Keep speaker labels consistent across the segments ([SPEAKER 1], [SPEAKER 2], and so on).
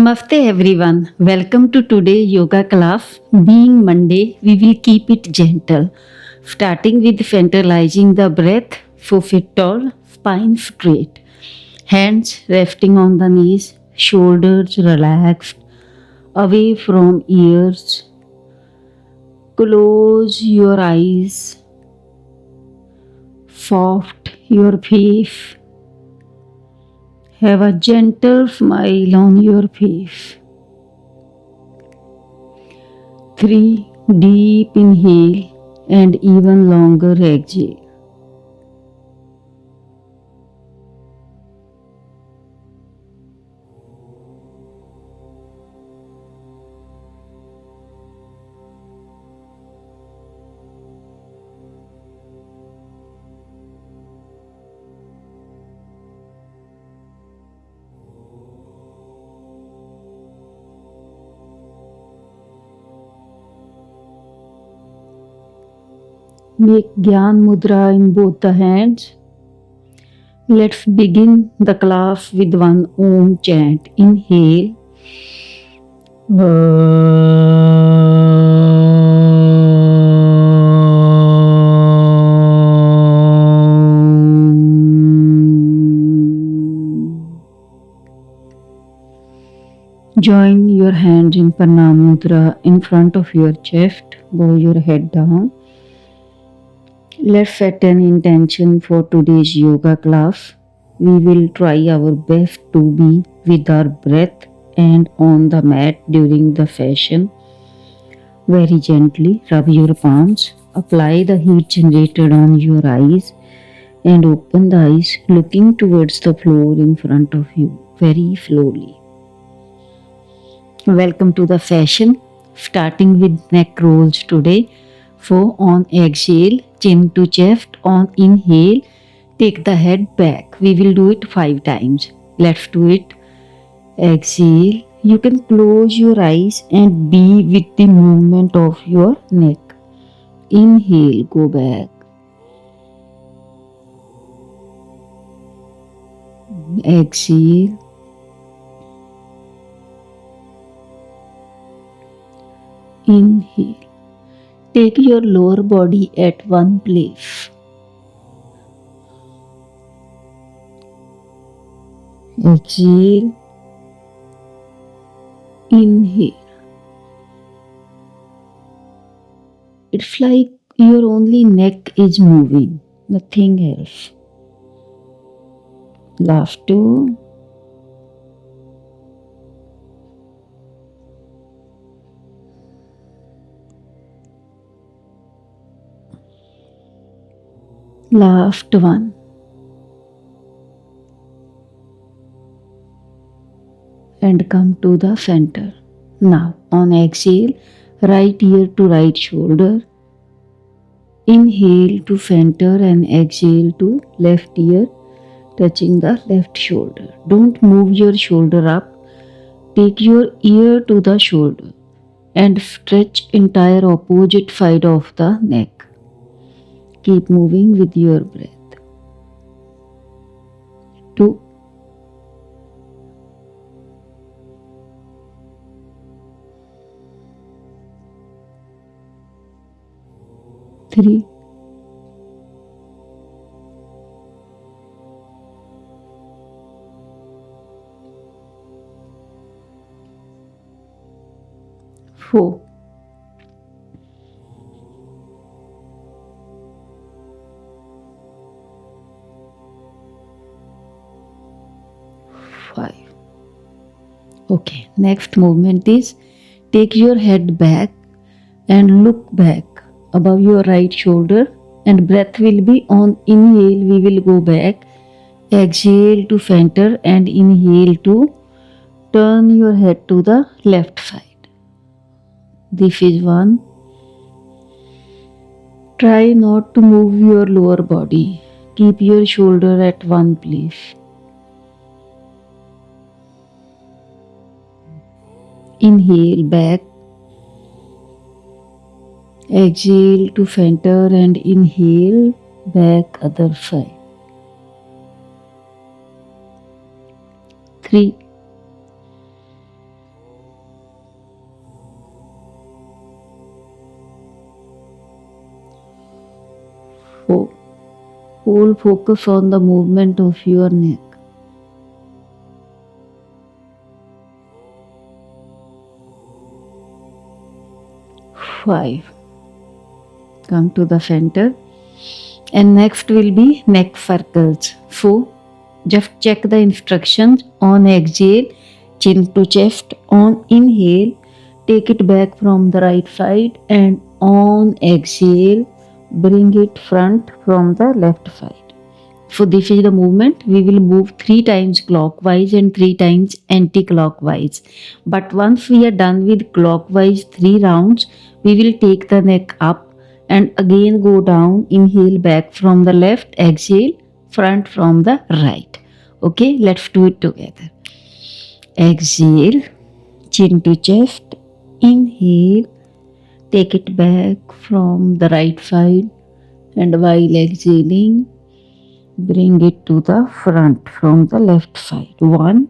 [SPEAKER 1] Namaste everyone. Welcome to today yoga class. Being Monday, we will keep it gentle. Starting with centralizing the breath, foot tall, spine straight. Hands resting on the knees, shoulders relaxed, away from ears. Close your eyes, soft your face. Have a gentle smile on your face. 3 deep inhale and even longer exhale. Make Gyan Mudra in both the hands. Let's begin the class with one Om chant. Inhale. Join your hands in Pranam Mudra in front of your chest. Bow your head down. Let's set an intention for today's yoga class. We will try our best to be with our breath and on the mat during the session. Very gently rub your palms, apply the heat generated on your eyes and open the eyes looking towards the floor in front of you very slowly. Welcome to the session, starting with neck rolls today. So on exhale, chin to chest. On inhale, take the head back. We will do it 5 times. Let's do it. Exhale. You can close your eyes and be with the movement of your neck. Inhale, go back. Exhale. Inhale. Take your lower body at one place. Exhale. Inhale. It's like your only neck is moving, nothing else. Last 2. Last 1. And come to the center. Now on exhale, right ear to right shoulder. Inhale to center and exhale to left ear, touching the left shoulder. Don't move your shoulder up. Take your ear to the shoulder and stretch entire opposite side of the neck. Keep moving with your breath. 2. 3. 4. 5. Okay, next movement is take your head back and look back above your right shoulder, and breath will be on inhale. We will go back. Exhale to center and inhale to turn your head to the left side. This is 1. Try not to move your lower body. Keep your shoulder at one place. Inhale back. Exhale to center and inhale back other side. 3. Whole focus on the movement of your neck. 5. Come to the center. And next will be neck circles. 4. Just check the instructions. On exhale, chin to chest. On inhale, take it back from the right side, and on exhale, bring it front from the left side. So this is the movement. We will move 3 times clockwise and 3 times anti-clockwise. But once we are done with clockwise 3 rounds, we will take the neck up and again go down. Inhale back from the left, exhale front from the right. Okay, let's do it together. Exhale, chin to chest. Inhale, take it back from the right side, and while exhaling, bring it to the front from the left side. 1,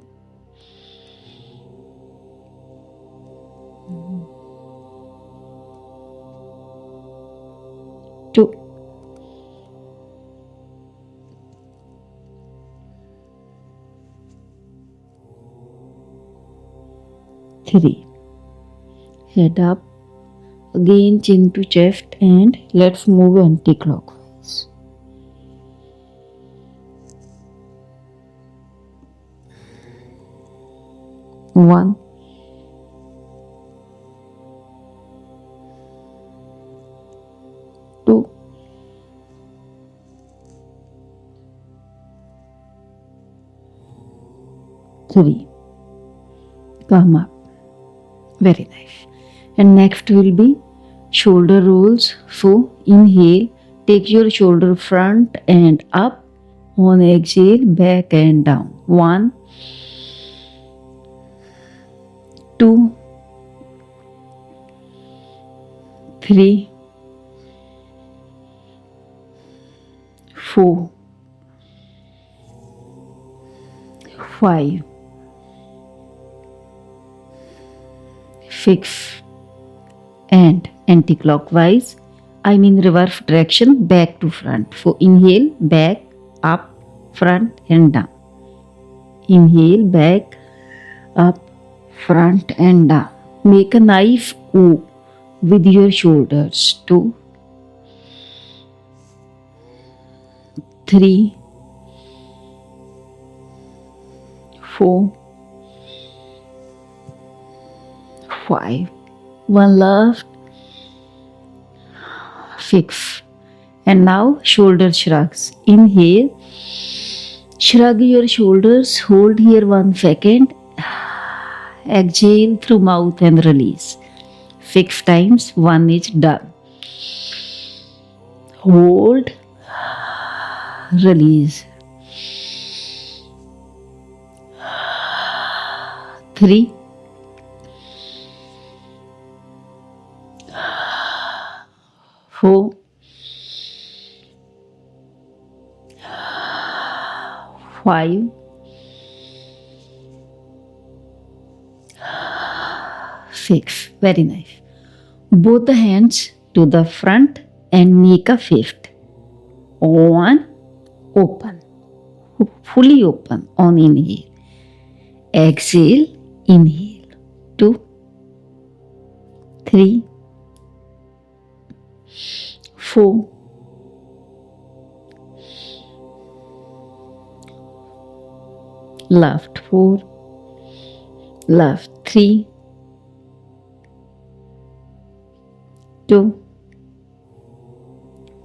[SPEAKER 1] 2, 3. Head up. Again chin to chest, and let's move anti-clockwise. 1, 2, 3. Come up. Very nice. And next will be shoulder rolls. So inhale, take your shoulder front and up. On exhale, back and down. 1, 2, 3, 4, 5, 6, and anti-clockwise, I mean reverse direction, back to front. So inhale, back, up, front and down. Inhale, back, up, front and down. Make a nice O with your shoulders. 2, 3, 4, 5. One left. 6. And now shoulder shrugs. Inhale, shrug your shoulders, hold here 1 second. Exhale through mouth and release. 6 times, 1 is done. Hold, release. 3, 4, 5, 6. Very nice. Both the hands to the front and make a fist. On, open. Fully open on inhale. Exhale, inhale. 2, 3, 4, 4, left 3, 2,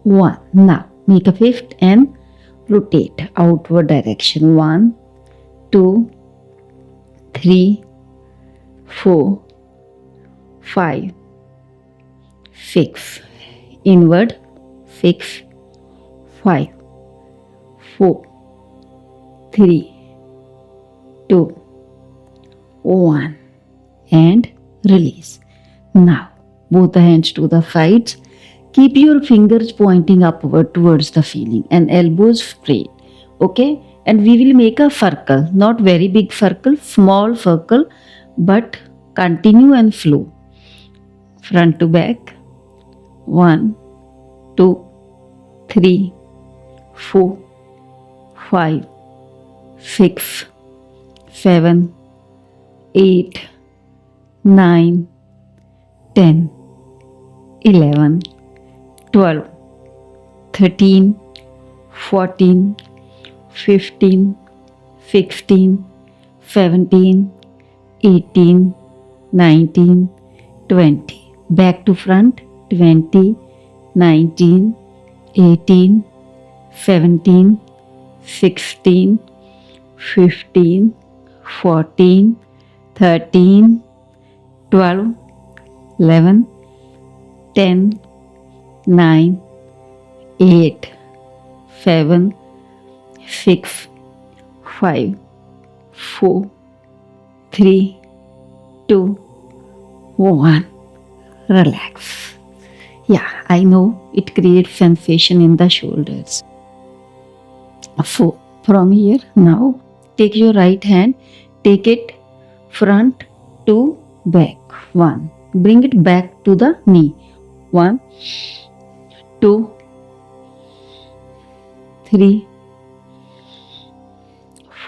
[SPEAKER 1] 1. Now make a fifth and rotate outward direction. 1, 2, 3, 4, 5, 6. Inward. 6, 5, 4, 3, 2, 1 and release. Now both the hands to the sides. Keep your fingers pointing upward towards the ceiling and elbows straight. Okay, and we will make a circle, not very big circle, small circle, but continue and flow front to back. 1, 2, 3, 4, 5, 6, 7, 8, 9, 10, 11, 12, 13, 14, 15, 16, 17, 18, 19, 20. Back to front. 20, 19, 18, 17, 16, 15, 14, 13, 12, 11, 10, 9, 8, 7, 6, 5, 4, 3, 2, 1. Relax. Yeah, I know it creates sensation in the shoulders. 4. From here, now take your right hand, take it front to back. 1. Bring it back to the knee. 1, 2, 3,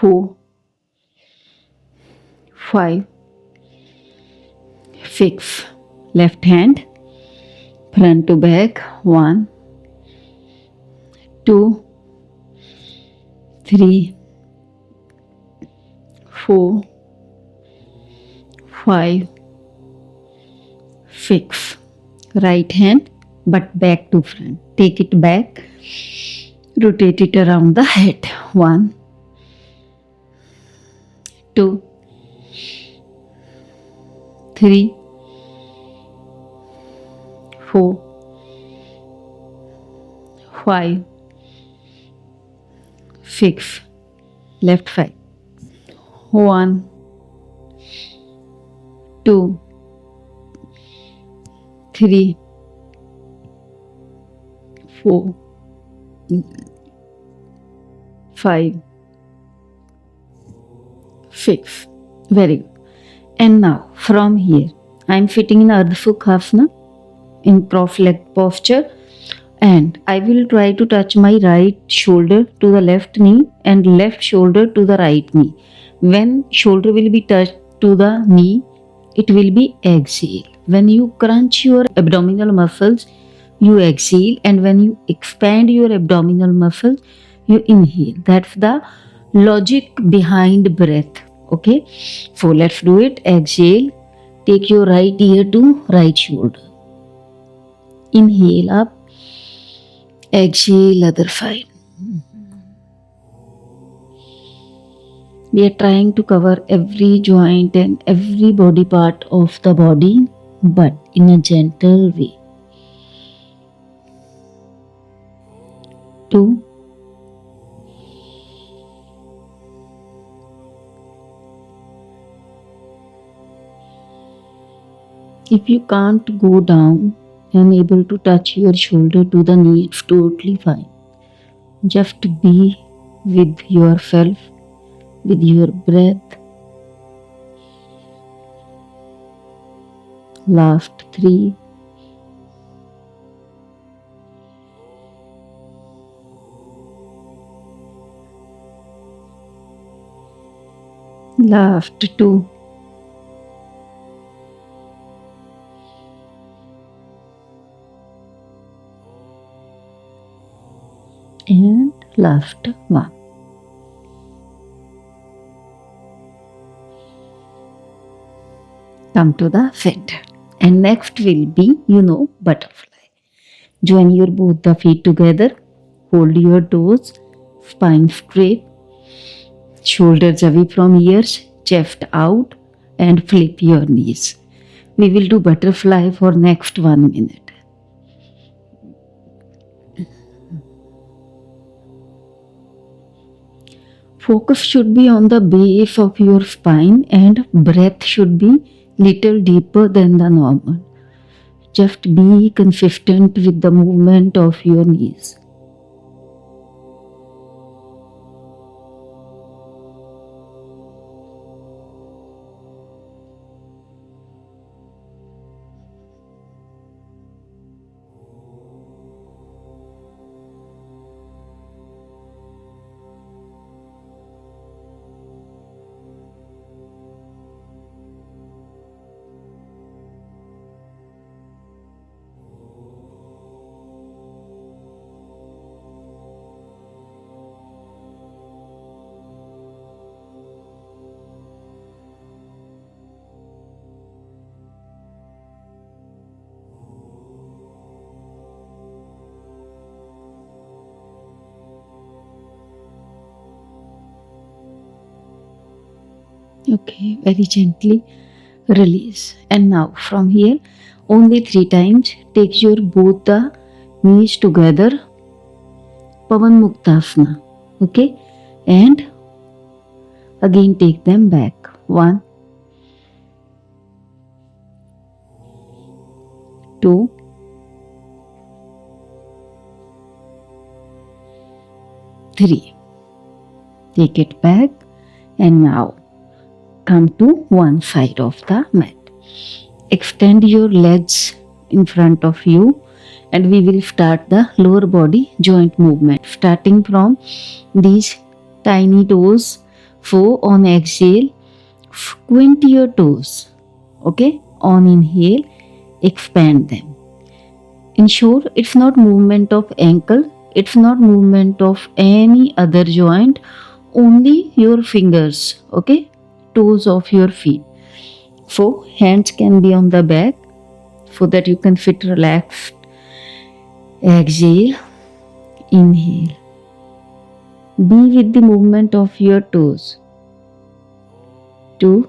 [SPEAKER 1] 4, 5, 6. Left hand front to back. 1, 2, 3, 4, 5, 6. Right hand but back to front. Take it back. Rotate it around the head. 1, 2, 3, 4, 5, 6. Left side. 1, 2, 3, 4, 5, 6. Very good. And now from here, I am sitting in Ardha Sukhasana in cross-legged posture, and I will try to touch my right shoulder to the left knee and left shoulder to the right knee. When shoulder will be touched to the knee, it will be exhale. When you crunch your abdominal muscles, you exhale, and when you expand your abdominal muscles, you inhale. That's the logic behind breath. Okay, so let's do it. Exhale, take your right ear to right shoulder. Inhale up, exhale other side. We are trying to cover every joint and every body part of the body, but in a gentle way. 2, if you can't go down and able to touch your shoulder to the knee, it's totally fine. Just be with yourself, with your breath. Last 3, last 2, and last 1. Come to the center, and next will be, butterfly. Join your both the feet together, hold your toes, spine straight, shoulders away from ears, chest out, and flip your knees. We will do butterfly for next 1 minute. Focus should be on the base of your spine, and breath should be little deeper than the normal. Just be consistent with the movement of your knees. Okay, very gently release. And now from here, only 3 times, take your both the knees together, Pavan Muktasana. Okay, and again take them back. 1, 2, 3. Take it back, and now come to one side of the mat. Extend your legs in front of you, and we will start the lower body joint movement, starting from these tiny toes. So on exhale, squint your toes. Okay, on inhale, expand them. Ensure it's not movement of ankle, it's not movement of any other joint, only your fingers. Okay, toes of your feet. So hands can be on the back so that you can fit relaxed. Exhale, inhale. Be with the movement of your toes. 2,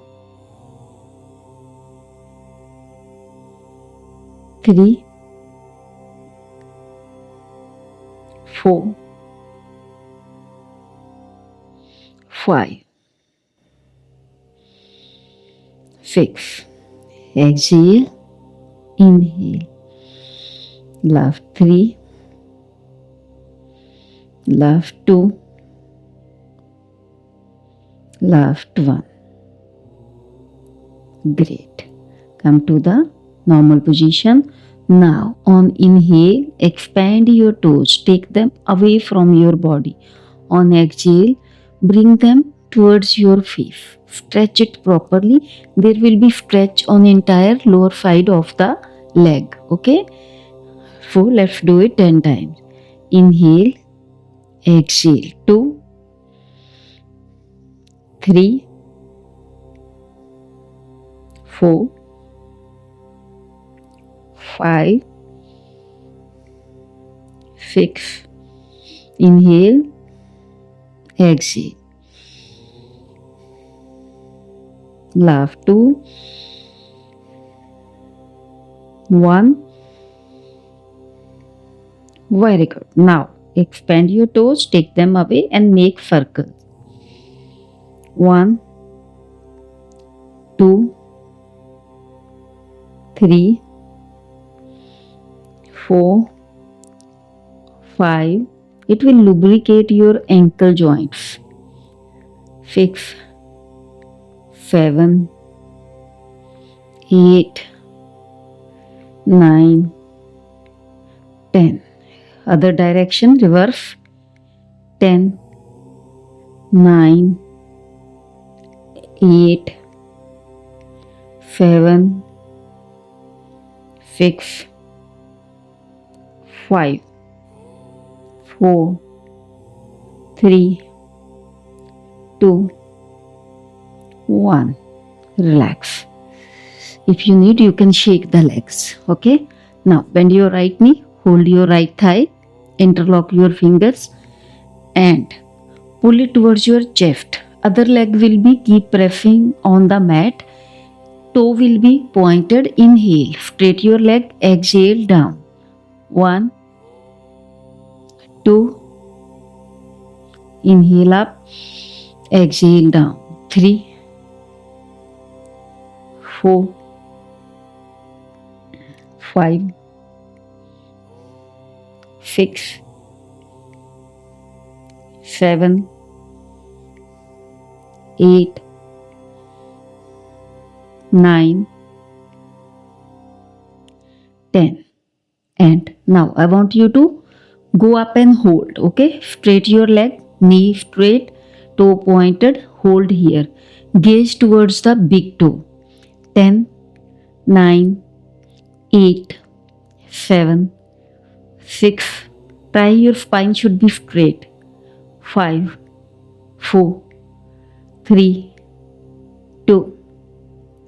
[SPEAKER 1] 3, 4, 5, 6. Exhale, inhale. Left 3, left 2, left 1. Great. Come to the normal position. Now on inhale, expand your toes. Take them away from your body. On exhale, bring them towards your face. Stretch it properly. There will be stretch on entire lower side of the leg. Okay. So let's do it 10 times. Inhale, exhale. 2, 3, 4, 5, 6. Inhale, exhale. Left 2, 1. Very good. Now expand your toes, take them away and make circles. 1, 2, 3, 4, 5. It will lubricate your ankle joints. 6, 7, 8, 9, 10. Other direction, reverse. 10, 9, 8, 7, 6, 5, 4, 3, 2, 1. Relax. If you need, you can shake the legs. Okay. Now bend your right knee, hold your right thigh, interlock your fingers and pull it towards your chest. Other leg will be keep pressing on the mat. Toe will be pointed. Inhale, straight your leg, exhale down. 1, 2, inhale up, exhale down. 3, 4, 5, 6, 7, 8, 9, 10. And now I want you to go up and hold. Okay, straight your leg, knee straight, toe pointed, hold here. Gaze towards the big toe. 10, 9, 8, 7, 6. Try your spine should be straight. 5, 4, 3, 2,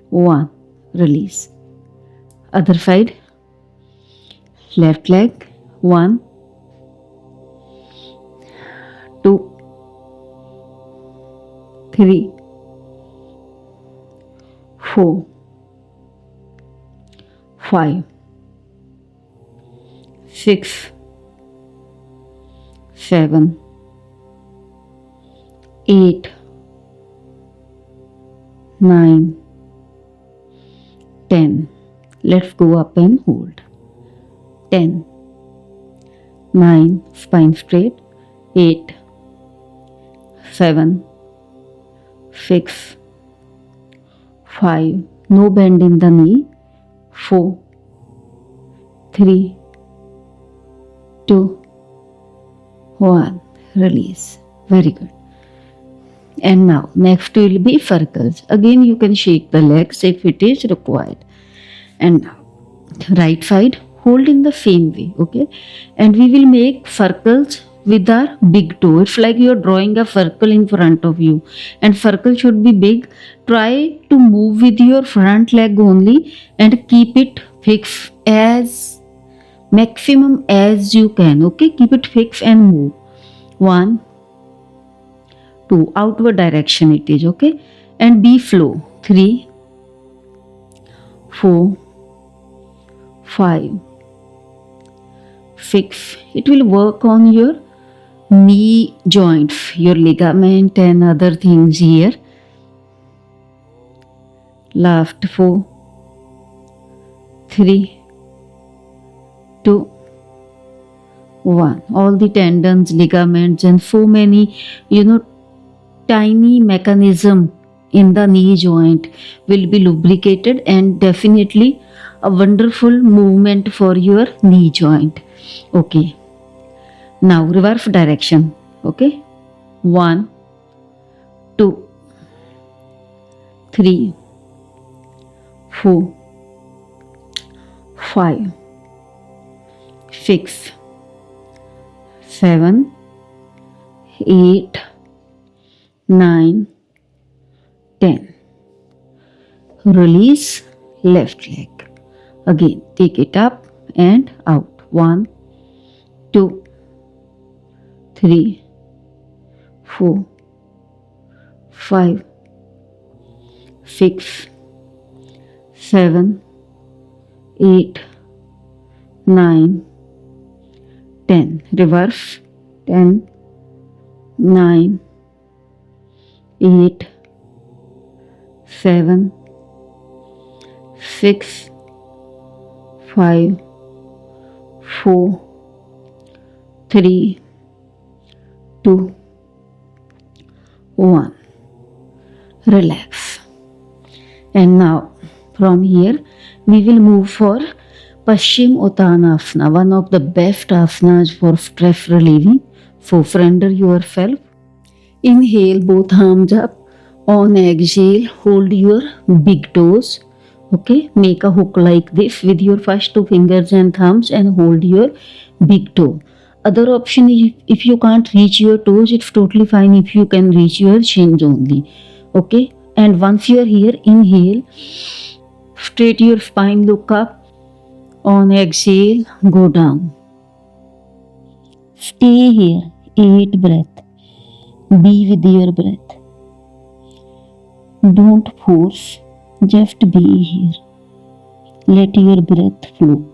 [SPEAKER 1] 1. Release. Other side. Left leg. 1, 2, 3, 4, 5, 6, 7, 8, 9, 10. Let's go up and hold. 10, 9, spine straight. 8, 7, 6, 5, no bend in the knee. 4, 3, 2, 1. Release. Very good. And now next will be circles. Again you can shake the legs if it is required. And now right side, hold in the same way, okay? And we will make circles with our big toe. It's like you're drawing a circle in front of you, and circle should be big. Try to move with your front leg only and keep it fixed as maximum as you can, okay? Keep it fixed and move. 1, 2, outward direction it is, okay? And be flow. 3, 4, 5, 6. It will work on your knee joints, your ligament and other things here. Last 4, 3, 2, 1. All the tendons, ligaments and so many, tiny mechanism in the knee joint will be lubricated, and definitely a wonderful movement for your knee joint. Okay, now reverse direction. Okay, 1, 2, 3, 4, 5, 6, 7, 8, 9, 10. Release left leg. Again, take it up and out. 1, 2, 3, 4, 5, 6, 7, 8, 9, 10. Reverse. 10, 9, 8, 7, 6, 5, 4, 3, 2, 1. Relax. And now from here we will move for Paschimottanasana, one of the best asanas for stress relieving. So surrender yourself. Inhale, both arms up. On exhale, hold your big toes. Okay, make a hook like this with your first 2 fingers and thumbs and hold your big toe. Other option is, if you can't reach your toes, it's totally fine if you can reach your shins only. Okay, and once you are here, inhale, straight your spine, look up. On exhale, go down. Stay here, 8 breath. Be with your breath. Don't force, just be here. Let your breath flow.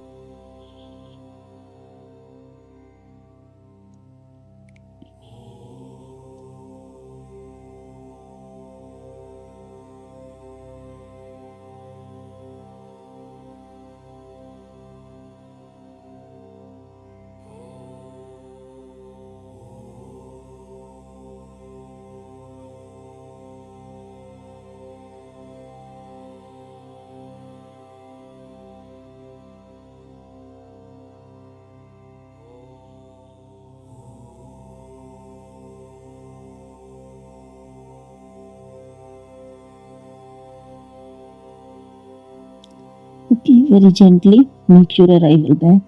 [SPEAKER 1] Okay, very gently make your arrival back.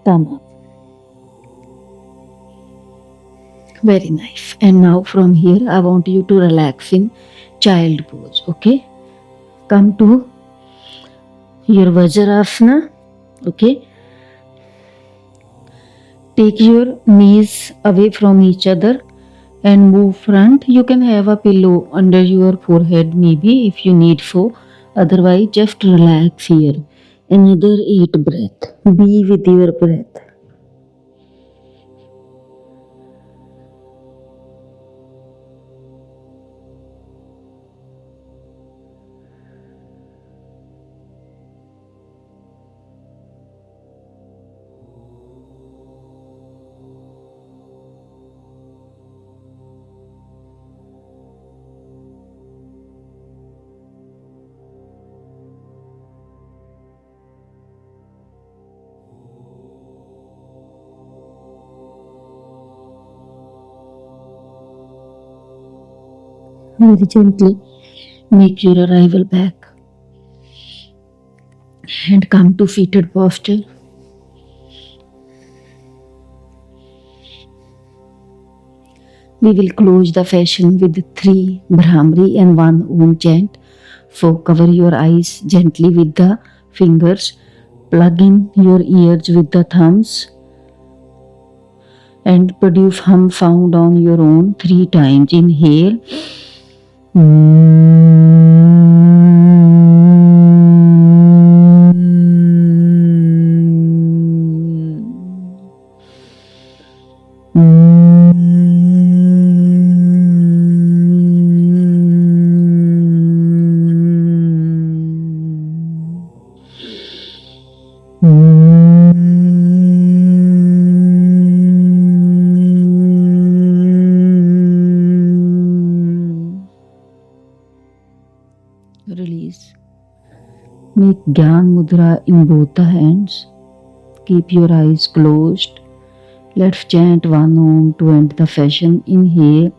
[SPEAKER 1] Come up. Very nice. And now from here, I want you to relax in child pose. Okay, come to your Vajrasana. Okay, take your knees away from each other and move front. You can have a pillow under your forehead maybe if you need so. Otherwise, just relax here. Another 8 breath. Be with your breath. Very gently make your arrival back and come to seated posture. We will close the session with 3 Brahmari and 1 Om chant. So cover your eyes gently with the fingers. Plug in your ears with the thumbs and produce hum sound on your own 3 times. Inhale. Release. Make Gyan Mudra in both the hands. Keep your eyes closed. Let's chant 1 Om to end the session. Inhale.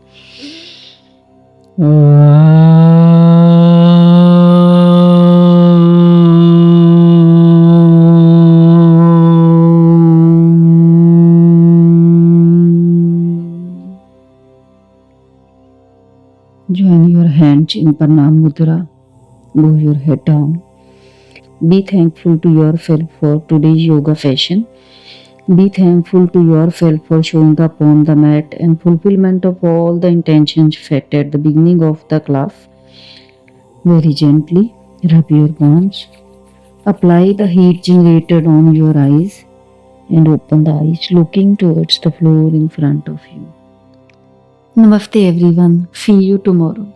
[SPEAKER 1] Join your hands in Pranam Mudra. Bow your head down. Be thankful to yourself for today's yoga session. Be thankful to yourself for showing up on the mat and fulfillment of all the intentions set at the beginning of the class. Very gently rub your palms. Apply the heat generated on your eyes and open the eyes looking towards the floor in front of you. Namaste everyone. See you tomorrow.